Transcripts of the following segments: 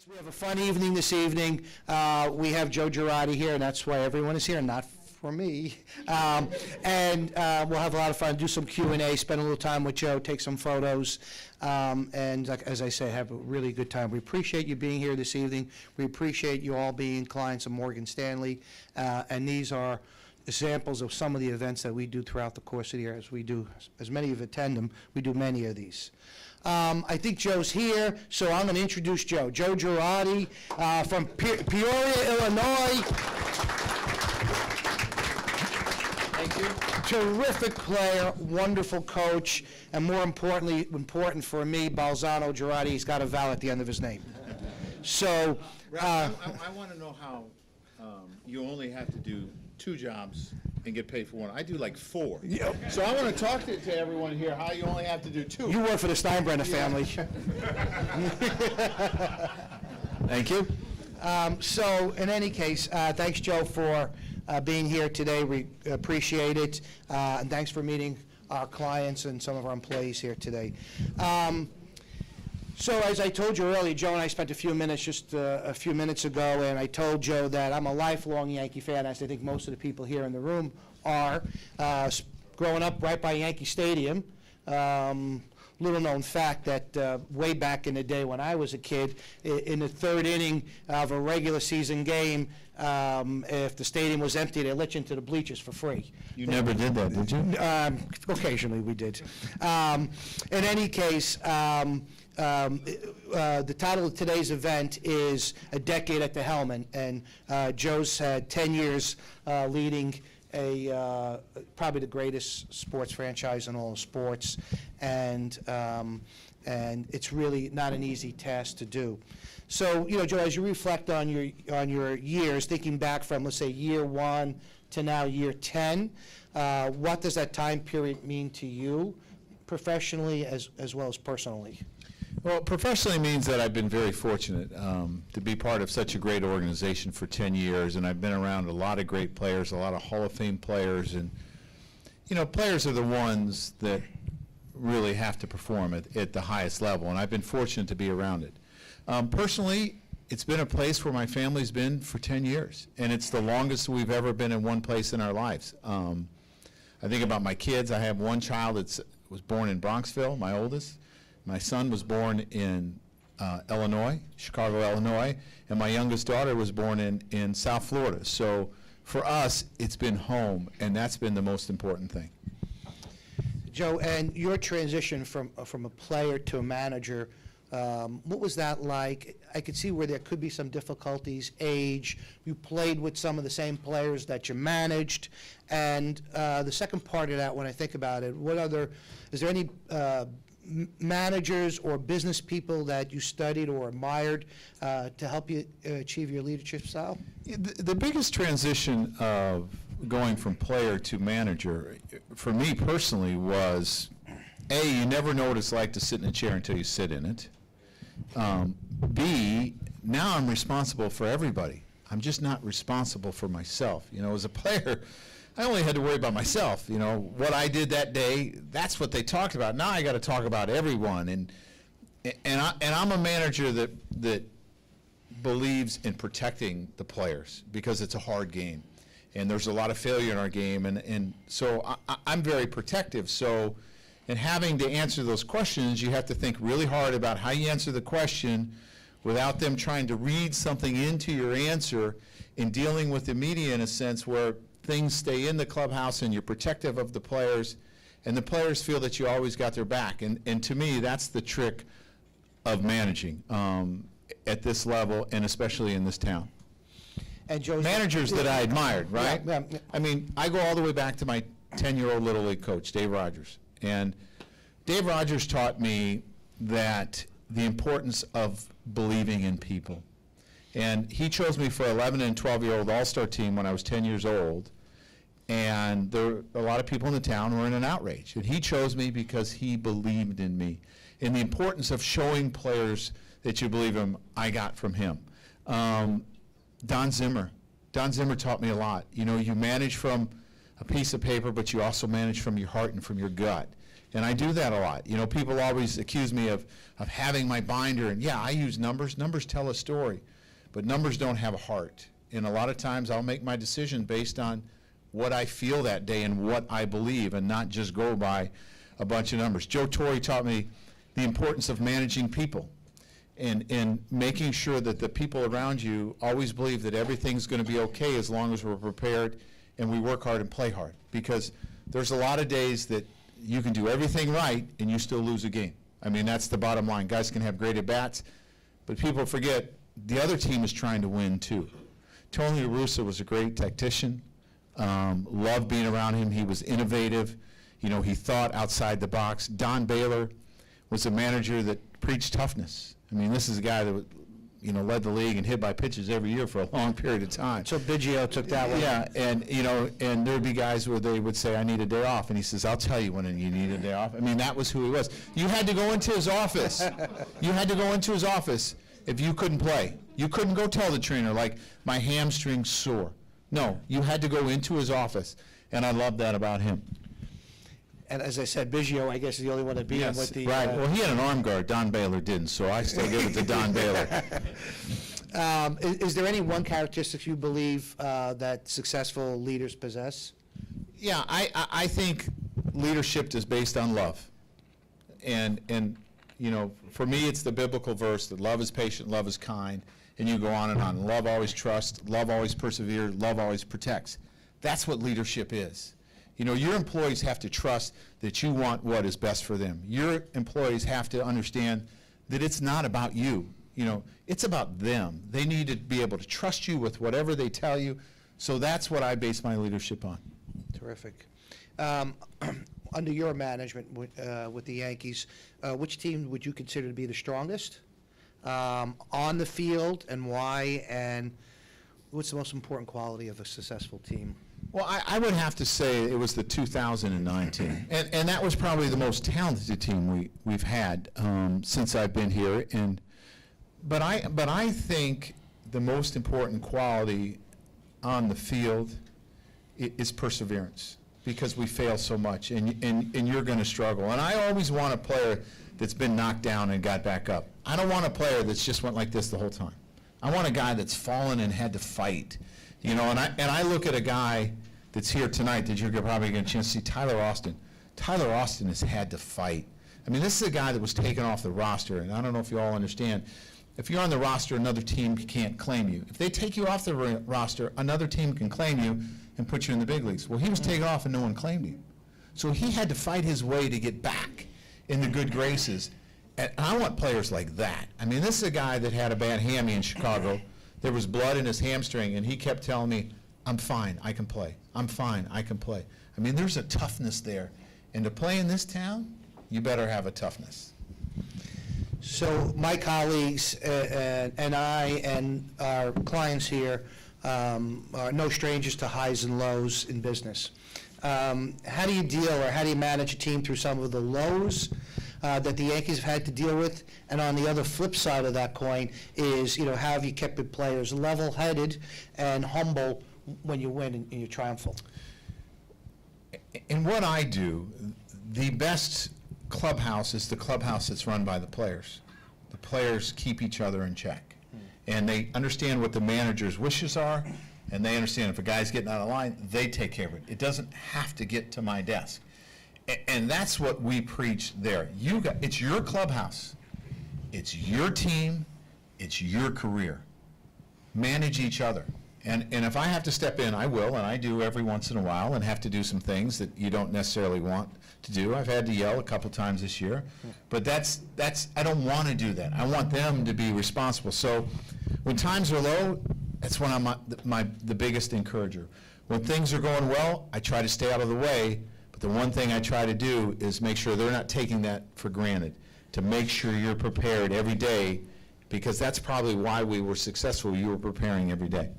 We have a fun evening this evening. We have Joe Girardi here, and that's why everyone is here, not for me. And we'll have a lot of fun, do some Q&A, spend a little time with Joe, take some photos, and as I say, have a really good time. We appreciate you being here this evening. We appreciate you all being clients of Morgan Stanley, and these are examples of some of the events that we do throughout the course of the year. As many of you attend them, we do many of these. I think Joe's here, so I'm going to introduce Joe. Joe Girardi from Peoria, Illinois. Thank you. Terrific player, wonderful coach, and more importantly, important for me, Balzano Girardi, he's got a vowel at the end of his name. So, I want to know how you only have to do 2 jobs and get paid for 1. I do like 4. Yep. So I want to talk to everyone here how you only have to do 2. You work for the Steinbrenner family. Thank you. So, in any case, thanks, Joe, for being here today. We appreciate it. And thanks for meeting our clients and some of our employees here today. So, as I told you earlier, Joe and I spent a few minutes just a few minutes ago, and I told Joe that I'm a lifelong Yankee fan, as I think most of the people here in the room are. Growing up right by Yankee Stadium, little known fact that way back in the day when I was a kid, in the 3rd inning of a regular season game, if the stadium was empty, they let you into the bleachers for free. You never did that, did you? Occasionally we did. In any case, the title of today's event is A Decade at the Helm, and Joe's had 10 years leading probably the greatest sports franchise in all of sports, and it's really not an easy task to do. So, Joe, as you reflect on your years, thinking back from, let's say, year 1 to now year 10, what does that time period mean to you, professionally as well as personally? Well, professionally means that I've been very fortunate to be part of such a great organization for 10 years, and I've been around a lot of great players, a lot of Hall of Fame players, and, players are the ones that really have to perform at the highest level, and I've been fortunate to be around it. Personally, it's been a place where my family's been for 10 years, and it's the longest we've ever been in one place in our lives. I think about my kids. I have one child that was born in Bronxville, my oldest. My son was born in Illinois, Chicago, Illinois, and my youngest daughter was born in South Florida. So for us, it's been home, and that's been the most important thing. Joe, and your transition from a player to a manager, what was that like? I could see where there could be some difficulties, age. You played with some of the same players that you managed. And the second part of that, when I think about it, is there any managers or business people that you studied or admired to help you achieve your leadership style? The biggest transition of going from player to manager, for me personally, was, A, you never know what it's like to sit in a chair until you sit in it. B, now I'm responsible for everybody. I'm just not responsible for myself. As a player, I only had to worry about myself. What I did that day, that's what they talked about. Now I got to talk about everyone. And I'm a manager that believes in protecting the players because it's a hard game. And there's a lot of failure in our game. And so I'm very protective. So in having to answer those questions, you have to think really hard about how you answer the question without them trying to read something into your answer, in dealing with the media in a sense where things stay in the clubhouse and you're protective of the players, and the players feel that you always got their back. And to me, that's the trick of managing at this level, and especially in this town. And Joe, managers that I admired, right? Yeah. I mean, I go all the way back to my 10-year-old Little League coach, Dave Rogers. And Dave Rogers taught me that the importance of believing in people. And he chose me for 11 and 12-year-old all-star team when I was 10 years old. And there were a lot of people in the town who were in an outrage. And he chose me because he believed in me. And the importance of showing players that you believe in, I got from him. Don Zimmer. Don Zimmer taught me a lot. You manage from a piece of paper, but you also manage from your heart and from your gut. And I do that a lot. You know, people always accuse me of having my binder, and yeah, I use numbers. Numbers tell a story, but numbers don't have a heart. And a lot of times I'll make my decision based on what I feel that day and what I believe, and not just go by a bunch of numbers. Joe Torre taught me the importance of managing people and making sure that the people around you always believe that everything's going to be okay as long as we're prepared and we work hard and play hard. Because there's a lot of days that you can do everything right and you still lose a game. I mean, that's the bottom line. Guys can have great at-bats, but people forget the other team is trying to win too. Tony La Russa was a great tactician. Loved being around him. He was innovative. You know, he thought outside the box. Don Baylor was a manager that preached toughness. I mean, this is a guy that, you know, led the league and hit by pitches every year for a long period of time. So Biggio took that one. Yeah, and, you know, and there would be guys where they would say, I need a day off. And he says, I'll tell you when you need a day off. I mean, that was who he was. You had to go into his office. You had to go into his office if you couldn't play. You couldn't go tell the trainer, like, my hamstring's sore. No, you had to go into his office, and I love that about him. And as I said, Biggio, I guess, is the only one that beat him with the... Right. Well, he had an arm guard. Don Baylor didn't, so I still give it to Don Baylor. Is there any one characteristic you believe that successful leaders possess? Yeah, I think leadership is based on love. And you know, for me, it's the biblical verse that love is patient, love is kind, and you go on and on. Love always trusts, love always perseveres, love always protects. That's what leadership is. You know, your employees have to trust that you want what is best for them. Your employees have to understand that it's not about you. You know, it's about them. They need to be able to trust you with whatever they tell you. So that's what I base my leadership on. Terrific. Under your management with the Yankees, which team would you consider to be the strongest on the field, and why? And what's the most important quality of a successful team? Well, I would have to say it was the 2009 team. And that was probably the most talented team we've had since I've been here. But I think the most important quality on the field is perseverance, because we fail so much, and you're going to struggle. And I always want a player that's been knocked down and got back up. I don't want a player that's just went like this the whole time. I want a guy that's fallen and had to fight. You know, and I look at a guy that's here tonight that you're probably going to chance to see, Tyler Austin. Tyler Austin has had to fight. I mean, this is a guy that was taken off the roster, and I don't know if you all understand. If you're on the roster, another team can't claim you. If they take you off the roster, another team can claim you and put you in the big leagues. Well, he was taken off and no one claimed him. So he had to fight his way to get back in the good graces. And I want players like that. I mean, this is a guy that had a bad hammy in Chicago. There was blood in his hamstring, and he kept telling me, I'm fine, I can play. I'm fine, I can play. I mean, there's a toughness there. And to play in this town, you better have a toughness. So my colleagues and I and our clients here are no strangers to highs and lows in business. How do you deal, or how do you manage a team through some of the lows that the Yankees have had to deal with? And on the other flip side of that coin is, you know, how have you kept the players level-headed and humble when you win and you're triumphant? In what I do, the best clubhouse is the clubhouse that's run by the players. The players keep each other in check. And they understand what the manager's wishes are, and they understand if a guy's getting out of line, they take care of it. It doesn't have to get to my desk. And that's what we preach there. It's your clubhouse. It's your team. It's your career. Manage each other. And if I have to step in, I will, and I do every once in a while, and have to do some things that you don't necessarily want to do. I've had to yell a couple times this year, but that's I don't want to do that. I want them to be responsible. So when times are low, that's when I'm the biggest encourager. When things are going well, I try to stay out of the way, but the one thing I try to do is make sure they're not taking that for granted, to make sure you're prepared every day, because that's probably why we were successful. You were preparing every day.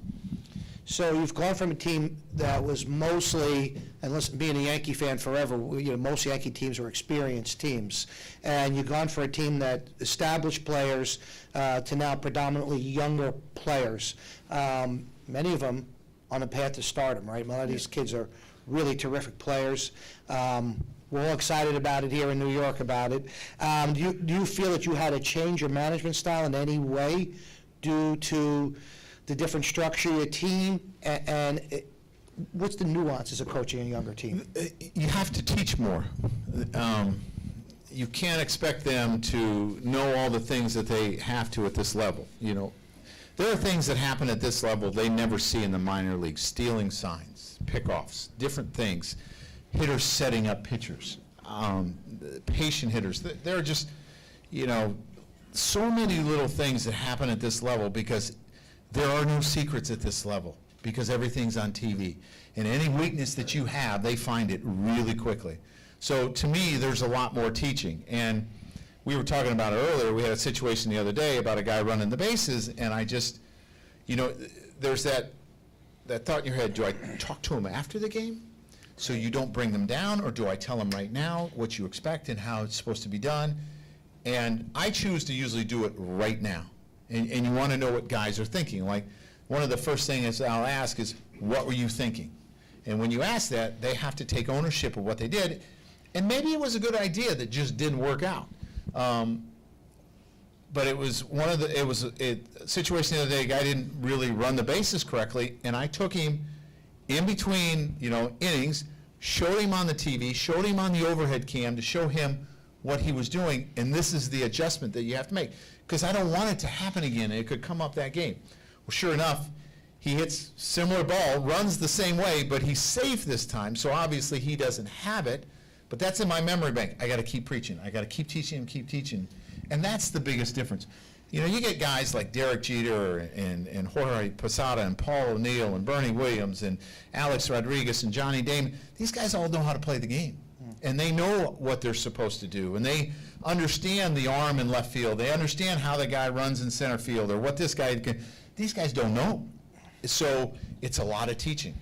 So you've gone from a team that was mostly, and listen, being a Yankee fan forever, you know, most Yankee teams were experienced teams, and you've gone for a team that established players to now predominantly younger players. Many of them on a path to stardom, right? A lot of these kids are really terrific players. We're all excited about it here in New York about it. Do you feel that you had to change your management style in any way due to the different structure of your team? What's the nuances of coaching a younger team? You have to teach more. You can't expect them to know all the things that they have to at this level. You know, there are things that happen at this level they never see in the minor leagues: stealing signs, pickoffs, different things, hitters setting up pitchers, patient hitters. There are just, you know, so many little things that happen at this level because there are no secrets at this level because everything's on TV. And any weakness that you have, they find it really quickly. So to me, there's a lot more teaching. And we were talking about it earlier. We had a situation the other day about a guy running the bases, and I just, you know, there's that thought in your head: do I talk to him after the game so you don't bring them down, or do I tell them right now what you expect and how it's supposed to be done? And I choose to usually do it right now. And you want to know what guys are thinking. Like, one of the first things I'll ask is, what were you thinking? And when you ask that, they have to take ownership of what they did. And maybe it was a good idea that just didn't work out. But it was a situation the other day. A guy didn't really run the bases correctly, and I took him in between, you know, innings, showed him on the TV, showed him on the overhead cam to show him what he was doing, and this is the adjustment that you have to make, because I don't want it to happen again, and it could come up that game. Well, sure enough, he hits similar ball, runs the same way, but he's safe this time, so obviously he doesn't have it. But that's in my memory bank. I got to keep preaching. I got to keep teaching and keep teaching. And that's the biggest difference. You know, you get guys like Derek Jeter and Jorge Posada and Paul O'Neill and Bernie Williams and Alex Rodriguez and Johnny Damon. These guys all know how to play the game. And they know what they're supposed to do. And they understand the arm in left field. They understand how the guy runs in center field or what this guy can. These guys don't know. So it's a lot of teaching.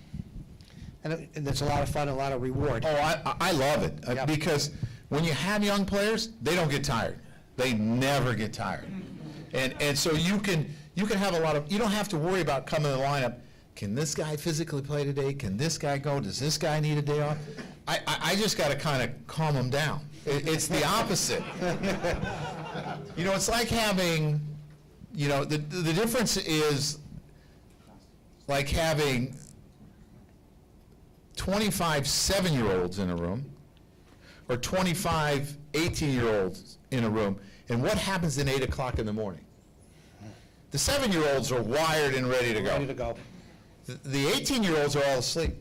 And it's a lot of fun, a lot of reward. Oh, I love it. Yep. Because when you have young players, they don't get tired. They never get tired. And so you can have a lot of, you don't have to worry about coming to the lineup. Can this guy physically play today? Can this guy go? Does this guy need a day off? I just got to kind of calm them down. It's the opposite. You know, it's like having, you know, the difference is like having 25 7-year-olds in a room or 25 18-year-olds in a room, and what happens at 8 o'clock in the morning? The 7-year-olds are wired and ready to go. Ready to go. The 18-year-olds are all asleep,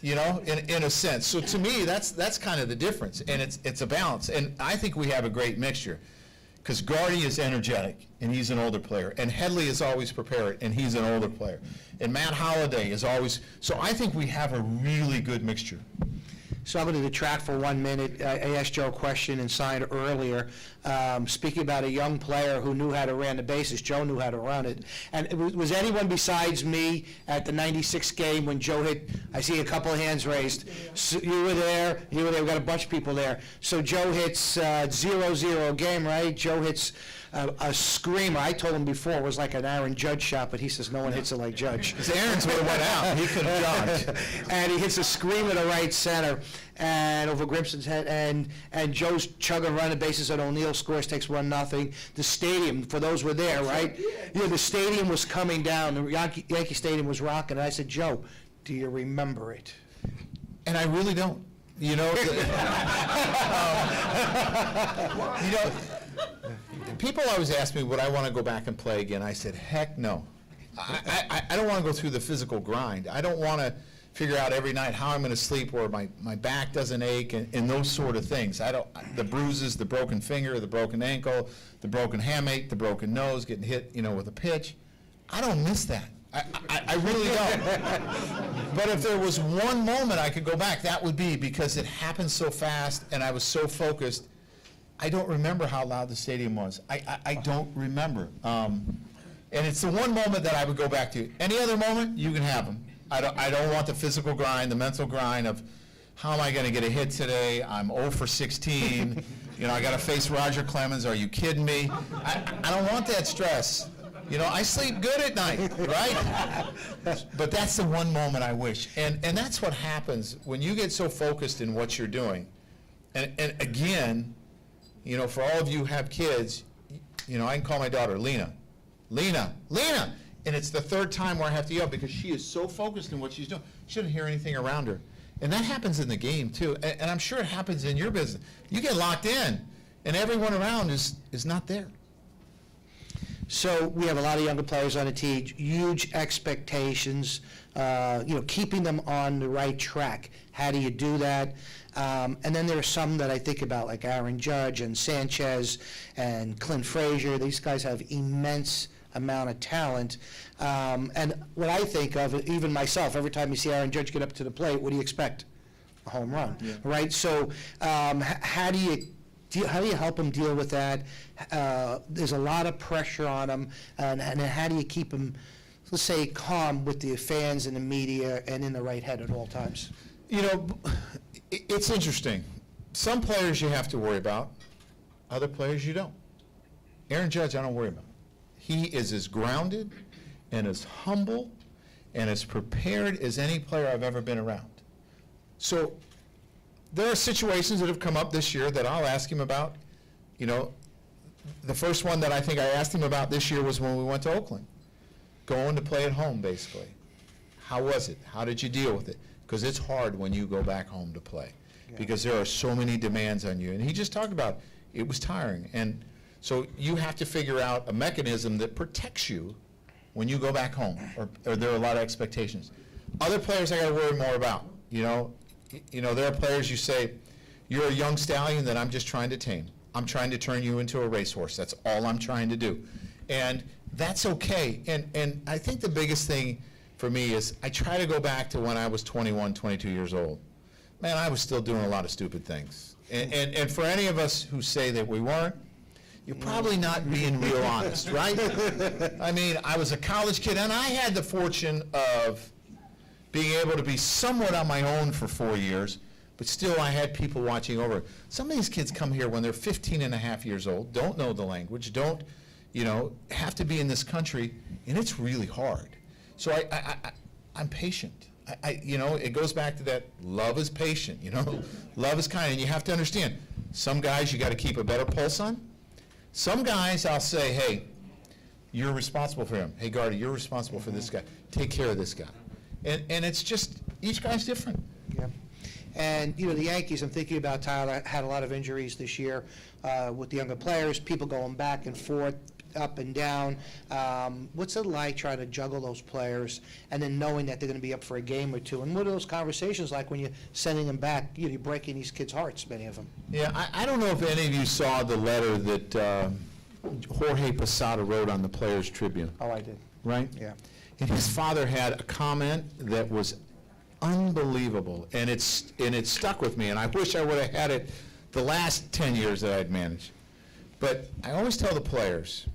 you know, in a sense. So to me, that's kind of the difference, and it's a balance. And I think we have a great mixture, because Girardi is energetic, and he's an older player, and Headley is always prepared, and he's an older player, and Matt Holliday is always. So I think we have a really good mixture. So I'm going to detract for 1 minute. I asked Joe a question inside earlier, speaking about a young player who knew how to run the bases. Joe knew how to run it. And was anyone besides me at the 96 game when Joe hit? I see a couple of hands raised. So you were there. We got a bunch of people there. So Joe hits 0-0 game, right? Joe hits a screamer. I told him before it was like an Aaron Judge shot, but he says no one hits it like Judge. Because Aaron's would have went out. He could have jogged. And he hits a screamer to right center and over Grimson's head, and Joe's chugging running bases, and O'Neill scores, takes 1-0. The stadium, for those who were there, right? Yeah, the stadium was coming down. The Yankee Stadium was rocking. And I said, Joe, do you remember it? And I really don't. You know, you know, people always ask me, would I want to go back and play again? I said, heck no. I don't want to go through the physical grind. I don't want to figure out every night how I'm going to sleep or my back doesn't ache and those sort of things. The bruises, the broken finger, the broken ankle, the broken hamate, the broken nose, getting hit, you know, with a pitch. I don't miss that. I really don't. But if there was one moment I could go back, that would be, because it happened so fast and I was so focused. I don't remember how loud the stadium was. I don't remember. And it's the one moment that I would go back to. Any other moment, you can have them. I don't want the physical grind, the mental grind of how am I going to get a hit today? I'm 0 for 16. You know, I got to face Roger Clemens. Are you kidding me? I don't want that stress. You know, I sleep good at night, right? But that's the one moment I wish. And that's what happens when you get so focused in what you're doing. And again, you know, for all of you who have kids, you know, I can call my daughter Lena. Lena! Lena! And it's the third time where I have to yell because she is so focused in what she's doing. She doesn't hear anything around her. And that happens in the game, too. And I'm sure it happens in your business. You get locked in, and everyone around is not there. So we have a lot of younger players on the team, huge expectations, you know, keeping them on the right track. How do you do that? And then there are some that I think about, like Aaron Judge and Sanchez and Clint Frazier. These guys have immense amount of talent. And what I think of, even myself, every time you see Aaron Judge get up to the plate, what do you expect? A home run, right? So how do you help them deal with that? There's a lot of pressure on them, and how do you keep them, let's say, calm with the fans and the media and in the right head at all times? You know, it's interesting. Some players you have to worry about, other players you don't. Aaron Judge, I don't worry about. He is as grounded and as humble and as prepared as any player I've ever been around. So there are situations that have come up this year that I'll ask him about. You know, the first one that I think I asked him about this year was when we went to Oakland, going to play at home, basically. How was it? How did you deal with it? Because it's hard when you go back home to play, because there are so many demands on you. And he just talked about it was tiring. And so you have to figure out a mechanism that protects you when you go back home, or there are a lot of expectations. Other players I got to worry more about. You know, there are players you say, you're a young stallion that I'm just trying to tame. I'm trying to turn you into a racehorse. That's all I'm trying to do. And that's okay. And I think the biggest thing for me is I try to go back to when I was 21, 22 years old. Man, I was still doing a lot of stupid things. And for any of us who say that we weren't, you're probably not being real honest, right? I mean, I was a college kid, and I had the fortune of being able to be somewhat on my own for 4 years, but still I had people watching over. Some of these kids come here when they're 15 and a half years old, don't know the language, don't, you know, have to be in this country, and it's really hard. So I'm patient. You know, it goes back to that love is patient, you know, love is kind, and you have to understand, some guys you got to keep a better pulse on. Some guys I'll say, hey, you're responsible for him. Hey, Gardy, you're responsible for this guy. Take care of this guy. And it's just, each guy's different. Yeah. And, you know, the Yankees, I'm thinking about, Tyler, had a lot of injuries this year with the younger players, people going back and forth, up and down. What's it like trying to juggle those players and then knowing that they're going to be up for a game or two? And what are those conversations like when you're sending them back? You know, you're breaking these kids' hearts, many of them. Yeah, I don't know if any of you saw the letter that Jorge Posada wrote on the Players Tribune. Oh, I did. Right? Yeah. And his father had a comment that was unbelievable, and it stuck with me, and I wish I would have had it the last 10 years that I'd managed. But I always tell the players,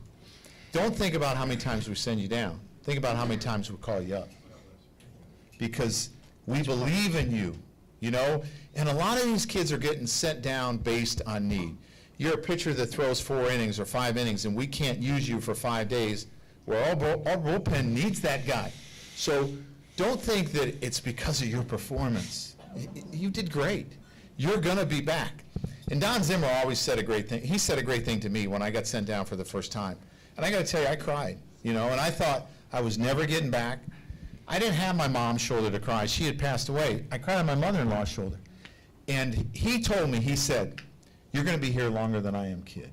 don't think about how many times we send you down. Think about how many times we call you up. Because we believe in you, you know? And a lot of these kids are getting sent down based on need. You're a pitcher that throws 4 innings or 5 innings, and we can't use you for 5 days. Well, our bullpen needs that guy. So don't think that it's because of your performance. You did great. You're going to be back. And Don Zimmer always said a great thing. He said a great thing to me when I got sent down for the first time. And I got to tell you, I cried, you know, and I thought I was never getting back. I didn't have my mom's shoulder to cry. She had passed away. I cried on my mother-in-law's shoulder. And he told me, he said, you're going to be here longer than I am, kid.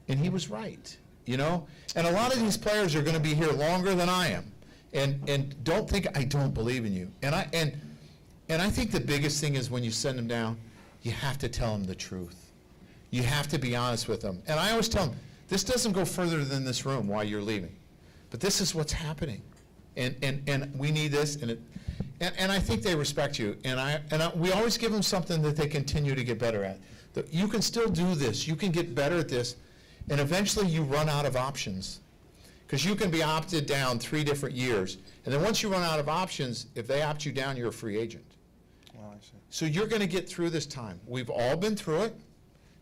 And he was right, you know? And a lot of these players are going to be here longer than I am. And don't think I don't believe in you. And I think the biggest thing is when you send them down, you have to tell them the truth. You have to be honest with them. And I always tell them, this doesn't go further than this room while you're leaving. But this is what's happening. And we need this. And I think they respect you. And we always give them something that they continue to get better at. You can still do this. You can get better at this. And eventually you run out of options. Because you can be opted down 3 different years. And then once you run out of options, if they opt you down, you're a free agent. Oh, I see. So you're going to get through this time. We've all been through it.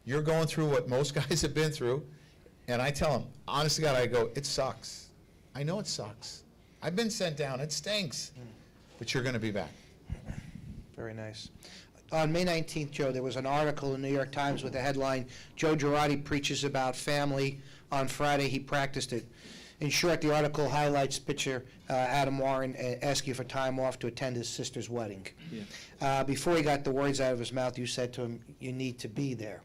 You're going through what most guys have been through. And I tell them, honest to God, I go, it sucks. I know it sucks. I've been sent down. It stinks. But you're going to be back. Very nice. On May 19th, Joe, there was an article in the New York Times with the headline, "Joe Girardi preaches about family. On Friday, he practiced it." In short, the article highlights pitcher Adam Warren asking for time off to attend his sister's wedding. Yeah. Before he got the words out of his mouth, you said to him, "You need to be there."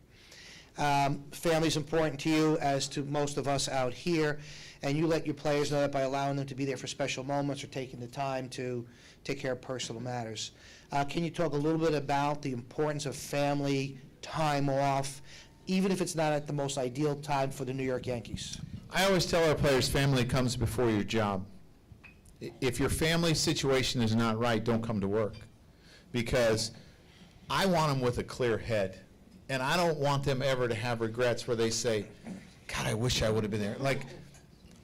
Family's important to you, as to most of us out here, and you let your players know that by allowing them to be there for special moments or taking the time to take care of personal matters. Can you talk a little bit about the importance of family time off, even if it's not at the most ideal time for the New York Yankees? I always tell our players, family comes before your job. If your family situation is not right, don't come to work. Because I want them with a clear head. And I don't want them ever to have regrets where they say, God, I wish I would have been there. Like,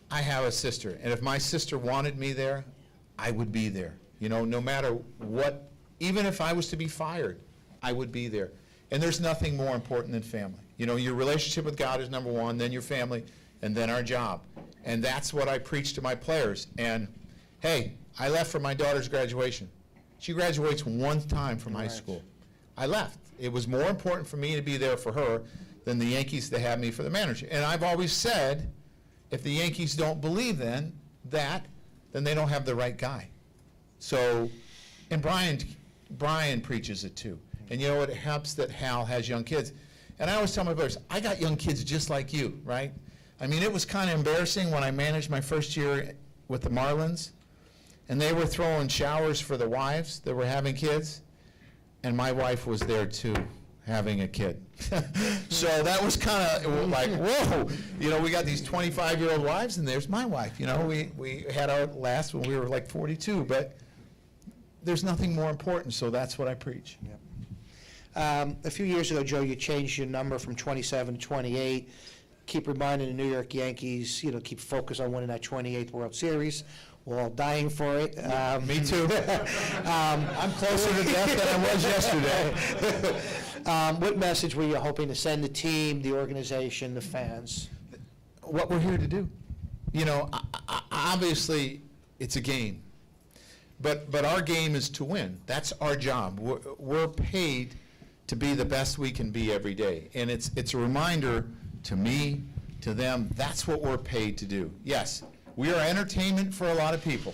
I have a sister, and if my sister wanted me there, I would be there. You know, no matter what, even if I was to be fired, I would be there. And there's nothing more important than family. You know, your relationship with God is number one, then your family, and then our job. And that's what I preach to my players. And, hey, I left for my daughter's graduation. She graduates one time from high school. I left. It was more important for me to be there for her than the Yankees to have me for the manager. And I've always said, if the Yankees don't believe then they don't have the right guy. So, and Brian preaches it too. And you know, it helps that Hal has young kids. And I always tell my players, I got young kids just like you, right? I mean, it was kind of embarrassing when I managed my first year with the Marlins, and they were throwing showers for the wives that were having kids, and my wife was there too, having a kid. So that was kind of like, whoa, you know, we got these 25-year-old wives, and there's my wife. You know, we had our last when we were like 42, but there's nothing more important, so that's what I preach. Yep. A few years ago, Joe, you changed your number from 27 to 28. Keep reminding the New York Yankees, you know, keep focus on winning that 28th World Series. We're all dying for it. Me too. I'm closer to death than I was yesterday. What message were you hoping to send the team, the organization, the fans? What we're here to do. You know, obviously, it's a game. But our game is to win. That's our job. We're paid to be the best we can be every day. And it's a reminder to me, to them, that's what we're paid to do. Yes, we are entertainment for a lot of people.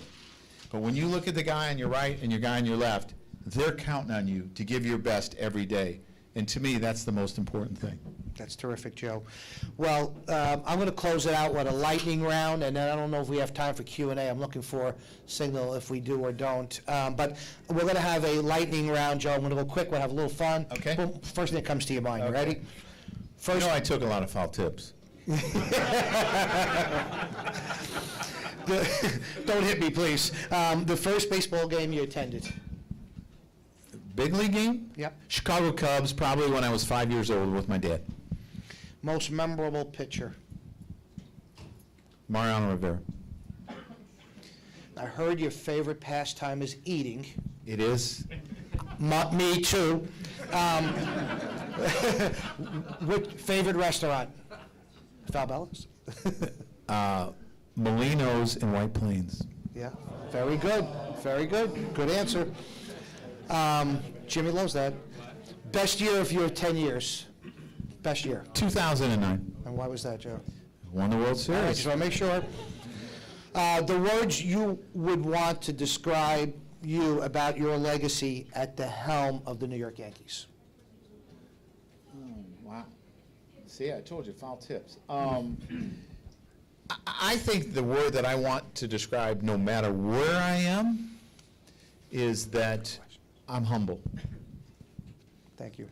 But when you look at the guy on your right and your guy on your left, they're counting on you to give your best every day. And to me, that's the most important thing. That's terrific, Joe. Well, I'm going to close it out with a lightning round, and then I don't know if we have time for Q&A. I'm looking for a signal if we do or don't. But we're going to have a lightning round, Joe. I'm going to go quick. We'll have a little fun. Okay. Well, first thing that comes to your mind. You ready? First, you know, I took a lot of foul tips. Don't hit me, please. The first baseball game you attended? Big league game? Yep. Chicago Cubs, probably when I was 5 years old with my dad. Most memorable pitcher? Mariano Rivera. I heard your favorite pastime is eating. It is. Me too. What favorite restaurant? Falbella's? Molino's in White Plains. Yeah, very good, very good. Good answer. Jimmy loves that. Best year of your 10 years? Best year? 2009. And why was that, Joe? Won the World All right, Series. just want to make sure. The words you would want to describe you about your legacy at the helm of the New York Yankees? Wow. See, I told you, foul tips. I think the word that I want to describe, no matter where I am, is that I'm humble. Thank you.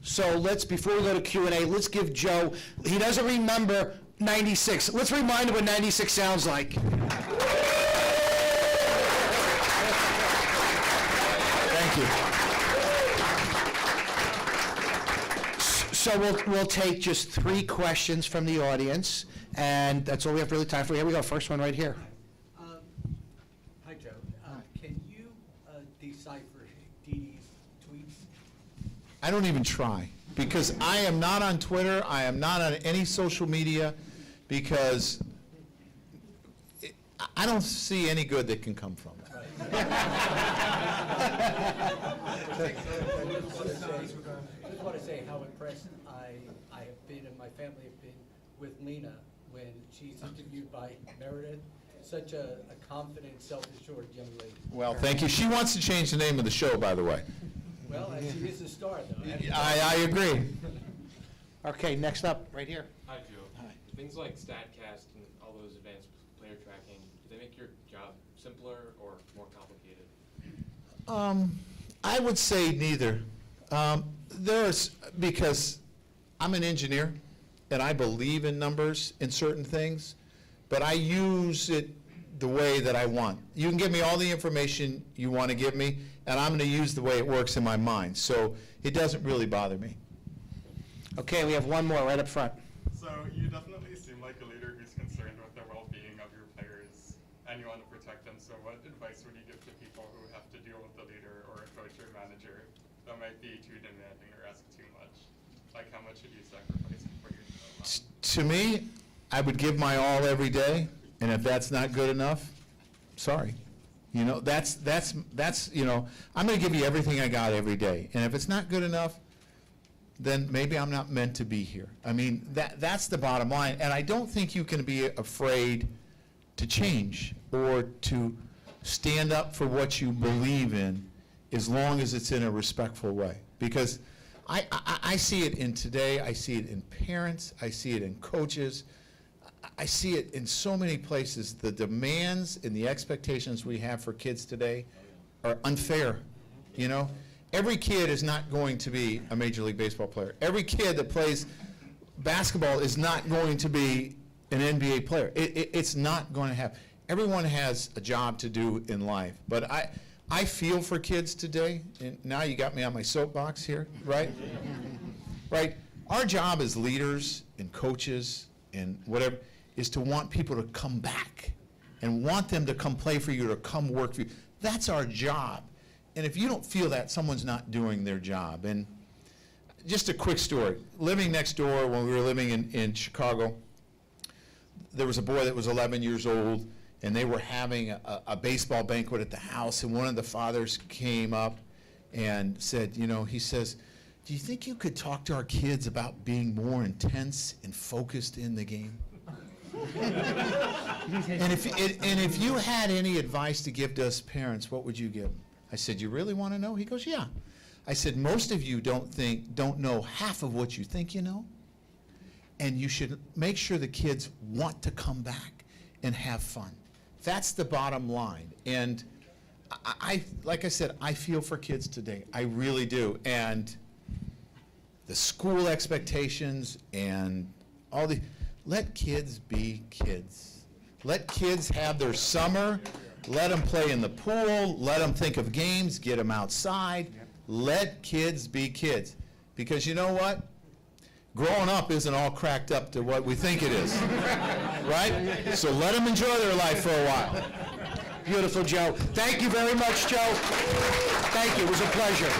So before we go to Q&A, let's give Joe, he doesn't remember 96. Let's remind him what 96 sounds like. Thank you. So we'll take just 3 questions from the audience, and that's all we have really time for. Here we go, first one right here. Hi, Joe. Can you decipher Didi's tweets? I don't even try, because I am not on Twitter, I am not on any social media, because I don't see any good that can come from it. just want to say how impressed I have been and my family have been with Lena when she's interviewed by Meredith. Such a confident, self-assured young lady. Well, thank you. She wants to change the name of the show, by the way. Well, she is a star, though. I agree. Okay, next up, right here. Hi, Joe. Hi. Things like StatCast and all those advanced player tracking, do they make your job simpler or more complicated? I would say neither. Because I'm an engineer, and I believe in numbers in certain things, but I use it the way that I want. You can give me all the information you want to give me, and I'm going to use the way it works in my mind. So it doesn't really bother me. Okay, we have one more right up front. So you definitely seem like a leader who's concerned with the well-being of your players, and you want to protect them. So what advice would you give to people who have to deal with a leader or a coach or manager that might be too demanding or ask too much? Like, how much should you sacrifice for your To me, I would give my all every day, and if that's not good enough, sorry. You know, that's you know, I'm going to give you everything I got every day, and if it's not good enough, then maybe I'm not meant to be here. I mean, that's the bottom line, and I don't think you can be afraid to change or to stand up for what you believe in as long as it's in a respectful way. Because I see it in today, I see it in parents, I see it in coaches, I see it in so many places. The demands and the expectations we have for kids today are unfair, you know? Every kid is not going to be a Major League Baseball player. Every kid that plays basketball is not going to be an NBA player. It's not going to happen. Everyone has a job to do in life. But I feel for kids today, and now you got me on my soapbox here, right? Right? Our job as leaders and coaches and whatever is to want people to come back and want them to come play for you, to come work for you. That's our job. And if you don't feel that, someone's not doing their job. And just a quick story. Living next door, when we were living in Chicago, there was a boy that was 11 years old, and they were having a baseball banquet at the house, and one of the fathers came up and said, you know, he says, do you think you could talk to our kids about being more intense and focused in the game? And if you had any advice to give to us parents, what would you give them? I said, you really want to know? He goes, yeah. I said, most of you don't know half of what you think you know, and you should make sure the kids want to come back and have fun. That's the bottom line. And like I said, I feel for kids today. I really do. And the school expectations and let kids be kids. Let kids have their summer. Let them play in the pool. Let them think of games. Get them outside. Let kids be kids. Because you know what? Growing up isn't all cracked up to what we think it is. Right? So let them enjoy their life for a while. Beautiful, Joe. Thank you very much, Joe. Thank you. It was a pleasure.